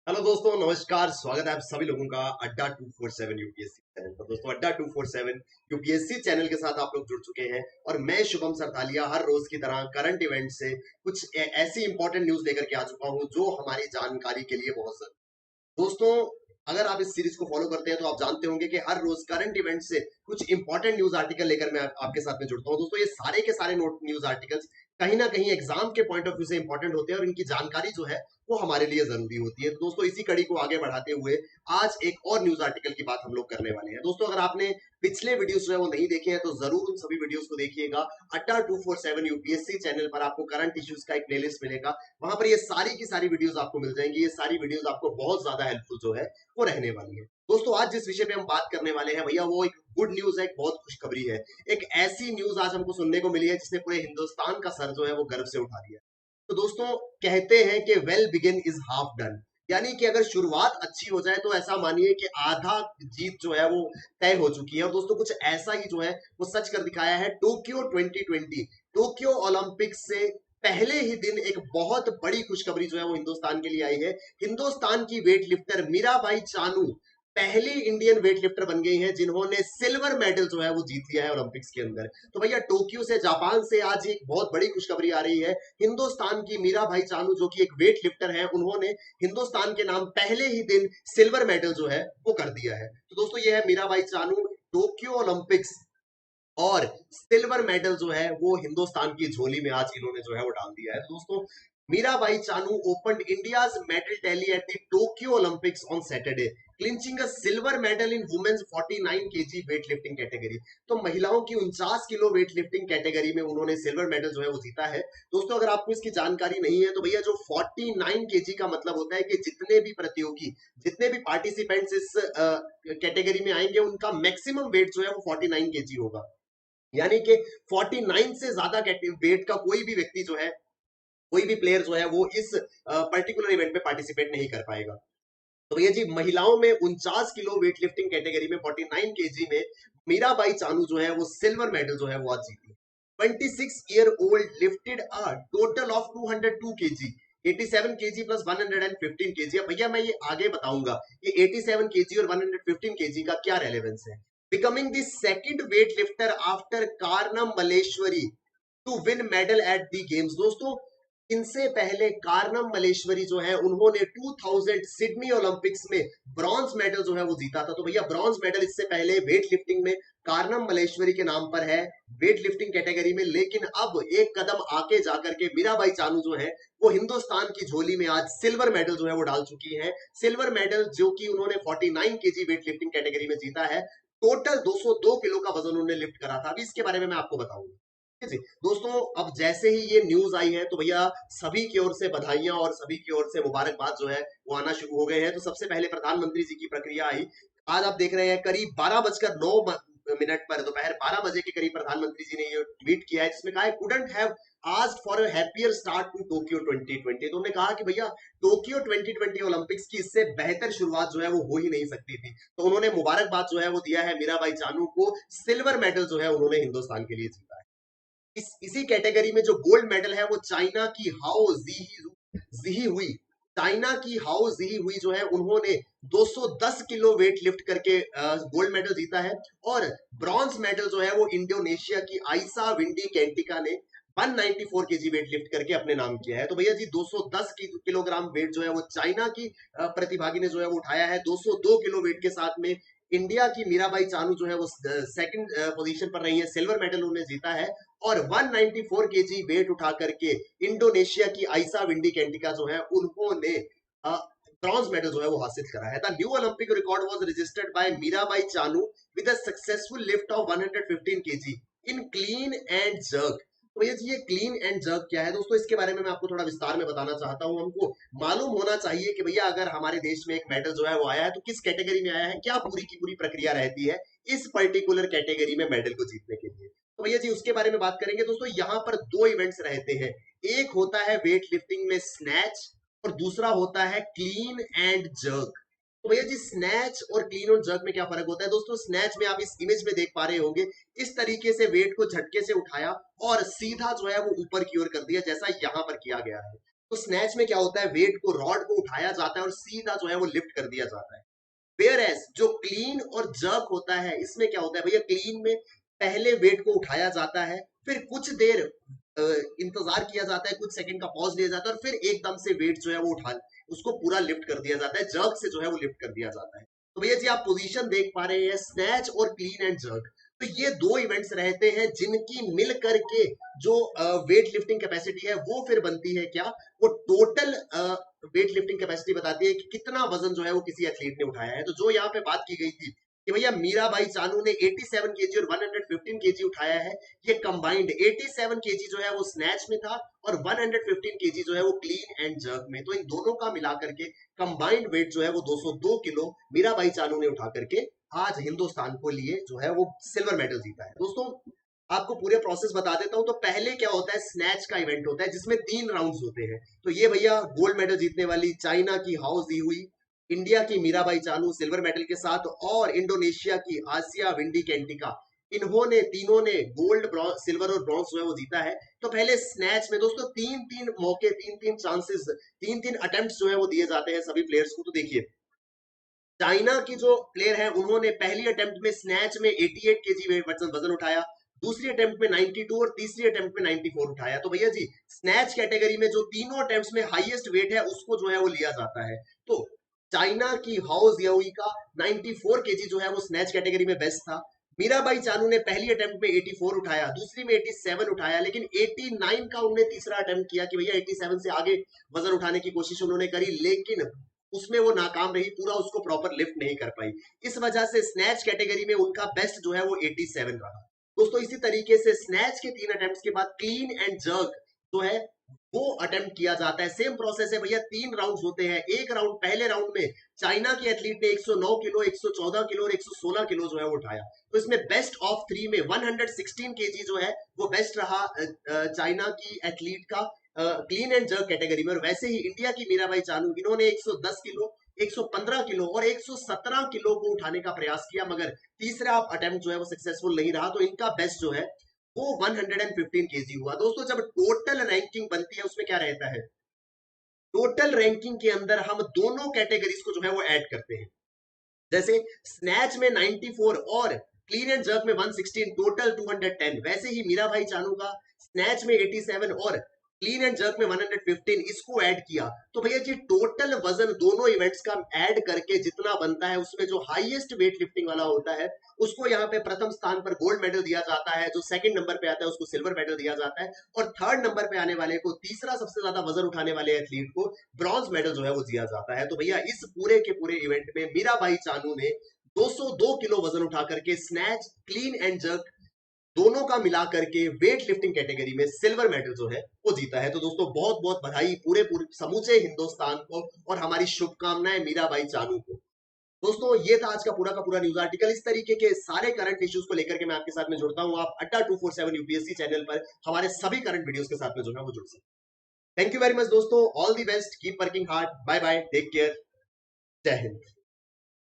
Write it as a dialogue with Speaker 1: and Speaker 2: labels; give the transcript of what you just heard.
Speaker 1: Hello दोस्तों, नमस्कार। स्वागत है आप सभी लोगों का अड्डा 247 यूपीएससी चैनल पर। दोस्तों, अड्डा 247 यूपीएससी चैनल के साथ आप लोग जुड़ चुके हैं और मैं शुभम सरतालिया हर रोज की तरह करंट इवेंट से कुछ ऐसी इंपॉर्टेंट न्यूज लेकर के आ चुका हूं जो हमारी जानकारी के लिए बहुत जरूरी है। दोस्तों, अगर आप इस सीरीज को फॉलो करते हैं तो आप जानते होंगे कि हर रोज करंट इवेंट से कुछ इंपॉर्टेंट न्यूज आर्टिकल लेकर मैं आपके साथ में जुड़ता हूं। दोस्तों, ये सारे के सारे नोट न्यूज आर्टिकल्स कहीं ना कहीं एग्जाम के पॉइंट ऑफ व्यू से इंपॉर्टेंट होते हैं और इनकी जानकारी जो है वो हमारे लिए जरूरी होती है। तो दोस्तों, इसी कड़ी को आगे बढ़ाते हुए आज एक और न्यूज आर्टिकल की बात हम लोग करने वाले हैं। दोस्तों, अगर आपने पिछले वीडियोस जो है वो नहीं देखे हैं तो जरूर उन सभी वीडियोस को देखिएगा। अड्डा 247 यूपीएससी चैनल पर आपको करंट इश्यूज का एक प्लेलिस्ट मिलेगा। वहां पर ये सारी की सारी वीडियोस आपको मिल जाएंगी। ये सारी वीडियोस आपको बहुत ज्यादा हेल्पफुल जो है वो रहने वाली है। दोस्तों, आज जिस विषय पे हम बात करने वाले हैं भैया, वो एक गुड न्यूज है, एक बहुत खुशखबरी है। एक ऐसी न्यूज आज हमको सुनने को मिली है जिसने पूरे हिंदुस्तान का सर जो है वो गर्व से उठा दिया। तो दोस्तों, कहते हैं कि well begin is half done, यानी कि अगर शुरुआत अच्छी हो जाए तो ऐसा मानिए कि आधा जीत जो है वो तय हो चुकी है। और दोस्तों, कुछ ऐसा ही जो है वो सच कर दिखाया है टोक्यो 2020 टोक्यो ओलंपिक्स से पहले ही दिन एक बहुत बड़ी खुशखबरी जो है वो हिंदुस्तान के लिए आई है। हिंदुस्तान की वेट लिफ्टर मीराबाई चानू पहली इंडियन वेट लिफ्टर बन गई हैं जिन्होंने सिल्वर मेडल जो है वो जीत लिया है ओलंपिक्स के अंदर। तो भैया, टोक्यो से, जापान से आज एक बहुत बड़ी खुशखबरी आ रही है। हिंदुस्तान की मीराबाई चानू जो कि एक वेट लिफ्टर है, उन्होंने हिंदुस्तान के नाम पहले ही दिन सिल्वर मेडल जो है वो कर दिया है। तो दोस्तों, ये है मीराबाई चानू, टोक्यो ओलंपिक्स और सिल्वर मेडल जो है वो हिंदुस्तान की झोली में आज इन्होंने जो है वो डाल दिया है। तो दोस्तों, Mirabai Chanu opened India's medal tally at the Tokyo Olympics on Saturday, clinching a silver medal in women's 49 KG weightlifting category. तो महिलाओं की 49 किलो वेट लिफ्टिंग कैटेगरी में उन्होंने सिल्वर मेडल जो है वो जीता है। दोस्तों, अगर आपको इसकी जानकारी नहीं है तो भैया, जो 49 केजी का मतलब होता है कि जितने भी प्रतियोगी, जितने भी पार्टिसिपेंट्स इस कैटेगरी में आएंगे, उनका मैक्सिमम वेट जो है वो 49 केजी होगा। यानी कि 49 से ज्यादा वेट का कोई भी व्यक्ति जो है, कोई भी प्लेयर जो है वो इस पर्टिकुलर इवेंट में पार्टिसिपेट नहीं कर पाएगा। तो भैया जी, महिलाओं में 49 किलो वेट लिफ्टिंग कैटेगरी में 49 केजी में मीराबाई चानू जो है वो सिल्वर मेडल जो है वो आज जीती। 26-year-old lifted a total of 202 KG, 87 KG plus 115 KG. अब भैया, मैं ये आगे बताऊंगा कि 87 केजी और 115 केजी का क्या रेलेवेंस है। Becoming the second weight lifter after Karnam Malleswari to win medal at the games. दोस्तों, इनसे पहले कारनम मलेश्वरी जो है, उन्होंने 2000 सिडनी ओलंपिक्स में ब्रॉन्ज मेडल जो है वो जीता था। तो भैया, ब्रॉन्ज मेडल इससे पहले वेट लिफ्टिंग में कारनम मलेश्वरी के नाम पर है, वेट लिफ्टिंग कैटेगरी में। लेकिन अब एक कदम आगे जाकर के मीराबाई चानू जो है वो हिंदुस्तान की झोली में आज सिल्वर मेडल जो है वो डाल चुकी है। सिल्वर मेडल जो कि उन्होंने 49 केजी वेट लिफ्टिंग कैटेगरी में जीता है। टोटल 202 किलो का वजन उन्होंने लिफ्ट करा था। अभी इसके बारे में मैं आपको बताऊंगा। ठीक है जी दोस्तों, अब जैसे ही ये न्यूज आई है तो भैया, सभी की ओर से बधाइयां और सभी की ओर से मुबारकबाद जो है वो आना शुरू हो गए हैं। तो सबसे पहले प्रधानमंत्री जी की प्रक्रिया आई। आज आप देख रहे हैं करीब 12:09 पर, दोपहर 12 बजे के करीब प्रधानमंत्री जी ने ये ट्वीट किया है जिसमें कहा है, couldn't have asked for a happier start to Tokyo 2020। तो उन्होंने कहा कि भैया, टोक्यो 2020 ओलंपिक्स की इससे बेहतर शुरुआत जो है वो हो ही नहीं सकती थी। तो उन्होंने मुबारकबाद जो है वो दिया है मीराबाई चानू को। सिल्वर मेडल जो है उन्होंने हिंदुस्तान के लिए जीता है। इसी कैटेगरी में जो गोल्ड मेडल है वो चाइना की हाओ जी हुई, चाइना की हाओ जी हुई जो है, उन्होंने 210 किलो वेट लिफ्ट करके गोल्ड मेडल जीता है। और ब्रॉन्ज मेडल जो है वो इंडोनेशिया की आइसा विंडी कैंटिका ने 194 केजी वेट लिफ्ट करके अपने नाम किया है। तो भैया जी, 210 किलोग्राम वेट जो है वो चाइना की प्रतिभागी ने जो है वो उठाया है। 202 किलो वेट के साथ में इंडिया की मीराबाई चानू जो है वो सेकंड पोजीशन पर रही है, सिल्वर मेडल उन्होंने जीता है। और 194 केजी वेट उठा करके इंडोनेशिया की आइसा विंडी कैंटिका जो है, उन्होंने ब्रॉन्ज मेडल जो है वो हासिल करा है। The new Olympic record was registered bye Mirabai Chanu with a successful lift off 115 KG in clean and jerk. तो भैया जी, ये क्लीन एंड जर्क क्या है दोस्तों, इसके बारे में मैं आपको थोड़ा विस्तार में बताना चाहता हूं। हमको मालूम होना चाहिए कि भैया, अगर हमारे देश में एक मेडल जो है वो आया है तो किस कैटेगरी में आया है, क्या पूरी की पूरी प्रक्रिया रहती है इस पर्टिकुलर कैटेगरी में मेडल को जीतने के लिए। तो भैया जी, उसके बारे में बात करेंगे। दोस्तों, यहाँ पर दो इवेंट्स रहते हैं। एक होता है वेट लिफ्टिंग में स्नैच और दूसरा होता है क्लीन एंड जर्क। तो भैया जी, स्नैच और क्लीन और जर्क में क्या फर्क होता है दोस्तों? स्नैच में आप इस इमेज में देख पा रहे होंगे, इस तरीके से वेट को झटके से उठाया और सीधा जो है वो ऊपर की ओर कर दिया, जैसा यहाँ पर किया गया है। तो स्नैच में क्या होता है, वेट को, रॉड को उठाया जाता है और सीधा जो है वो लिफ्ट कर दिया जाता है। वेयर एज जो क्लीन और जर्क होता है, इसमें क्या होता है भैया, क्लीन में पहले वेट को उठाया जाता है, फिर कुछ देर इंतजार किया जाता है, कुछ सेकंड का पॉज लिया जाता है और फिर एकदम से वेट जो है वो उठा, उसको पूरा लिफ्ट कर दिया जाता है, जर्क से जो है वो लिफ्ट कर दिया जाता है। तो भैया जी आप पोजीशन देख पा रहे हैं, स्नैच और क्लीन एंड जर्क, तो ये दो इवेंट्स रहते हैं जिनकी मिल करके जो वेट लिफ्टिंग कैपेसिटी है वो फिर बनती है क्या, वो टोटल वेट लिफ्टिंग कैपेसिटी बताती है कि कितना वजन जो है वो किसी एथलीट ने उठाया है। तो जो यहाँ पे बात की गई थी कि भैया मीराबाई चानू ने 87 केजी और 115 केजी उठाया है, ये कंबाइंड 87 केजी जो है वो स्नैच में था और 115 केजी जो है वो क्लीन एंड जर्क में, तो इन दोनों का मिला करके कंबाइंड वेट जो है वो 202 किलो मीराबाई चानू ने उठा करके आज हिंदुस्तान को लिए जो है वो सिल्वर मेडल जीता है। दोस्तों आपको पूरे प्रोसेस बता देता हूं। तो पहले क्या होता है, स्नैच का इवेंट होता है जिसमें 3 राउंड्स होते हैं। तो ये भैया गोल्ड मेडल जीतने वाली चाइना की हाउ दी हुई, इंडिया की मीराबाई चानू सिल्वर मेडल के साथ, और इंडोनेशिया की आसिया विंडी कैंटिका, इन्होंने तीनों ने गोल्ड, सिल्वर और ब्रॉन्ज जो है वो जीता है। तो पहले स्नैच में दोस्तों 3-3 मौके, 3-3 चांसेस, 3-3 अटेम्प्ट जो है वो दिए जाते हैं सभी प्लेयर्स को। तो देखिए चाइना की जो प्लेयर है उन्होंने पहली अटेम्प्ट में स्नैच में 88 केजी वजन उठाया, दूसरी अटेम्प्ट में 92 और तीसरी अटेम्प्ट में 94 उठाया। तो भैया जी स्नैच कैटेगरी में जो तीनों अटेम्प्ट्स में हाईएस्ट वेट है उसको जो है वो लिया जाता है। तो चाइना की हाउ जियाओई का 94 केजी जो है वो स्नैच कैटेगरी में बेस्ट था। मीराबाई चानू ने पहली अटेम्प्ट में 84 उठाया, दूसरी में 87 उठाया, लेकिन 89 का उन्होंने तीसरा अटेम्प्ट किया कि भैया 87 से आगे वजन उठाने की कोशिश उन्होंने करी, लेकिन उसमें वो नाकाम रही, पूरा उसको प्रॉपर लिफ्ट नहीं कर पाई। इस वजह से स्नैच कैटेगरी में उनका बेस्ट जो है वो 87 रहा। दोस्तों इसी तरीके से स्नैच के 3 अटेम्प्ट्स के बाद क्लीन एंड जर्क जो है वो अटेम्प्ट किया जाता है। सेम प्रोसेस है भैया, 3 राउंड्स होते हैं। एक राउंड, पहले राउंड में चाइना के एथलीट ने 109 किलो, 114 किलो और 116 किलो जो है वो उठाया। तो इसमें बेस्ट ऑफ 3 में 116 केजी जो है वो बेस्ट रहा चाइना की एथलीट का क्लीन एंड जर्क कैटेगरी में। और वैसे ही इंडिया की मीराबाई चानू, इन्होंने 110 किलो, 115 किलो और 117 किलो को उठाने का प्रयास किया, मगर तीसरा अटेम्प्ट जो है वो सक्सेसफुल नहीं रहा। तो इनका बेस्ट जो है वो 115 केजी हुआ। दोस्तों जब टोटल रैंकिंग बनती है उसमें क्या रहता है, टोटल रैंकिंग के अंदर हम दोनों कैटेगरीज को जो है वो ऐड करते हैं। जैसे स्नैच में 94 और क्लीन एंड जर्क में 116, टोटल 210। वैसे ही मीराबाई चानू का स्नैच में 87 और क्लीन एंड जर्क में 115, इसको ऐड किया तो भैया जी टोटल वजन दोनों इवेंट्स का ऐड करके जितना बनता है उसमें जो हाईएस्ट वेट लिफ्टिंग वाला होता है उसको यहाँ पे प्रथम स्थान पर गोल्ड मेडल दिया जाता है, जो सेकंड नंबर पे आता है उसको सिल्वर मेडल दिया जाता है, और थर्ड नंबर पे आने वाले को, तीसरा सबसे ज्यादा वजन उठाने वाले एथलीट को ब्रॉन्ज मेडल जो है वो दिया जाता है। तो भैया इस पूरे के पूरे इवेंट में मीराबाई चानू ने 202 किलो वजन उठा करके स्नैच, क्लीन एंड जर्क दोनों का मिला करके वेट लिफ्टिंग कैटेगरी में सिल्वर मेडल जो है वो जीता है। तो दोस्तों बहुत बहुत बधाई पूरे पूरे समूचे हिंदुस्तान को और हमारी शुभकामनाएं मीराबाई चानू को। दोस्तों ये था आज का पूरा न्यूज आर्टिकल। इस तरीके के सारे करंट इश्यूज को लेकर के मैं आपके साथ में जुड़ता हूं। आप अड्डा 247 यूपीएससी चैनल पर हमारे सभी करंट वीडियोस के साथ में जो है वो जुड़ सकते। थैंक यू वेरी मच दोस्तों, all the best, keep working hard, bye bye, take care, जय हिंद।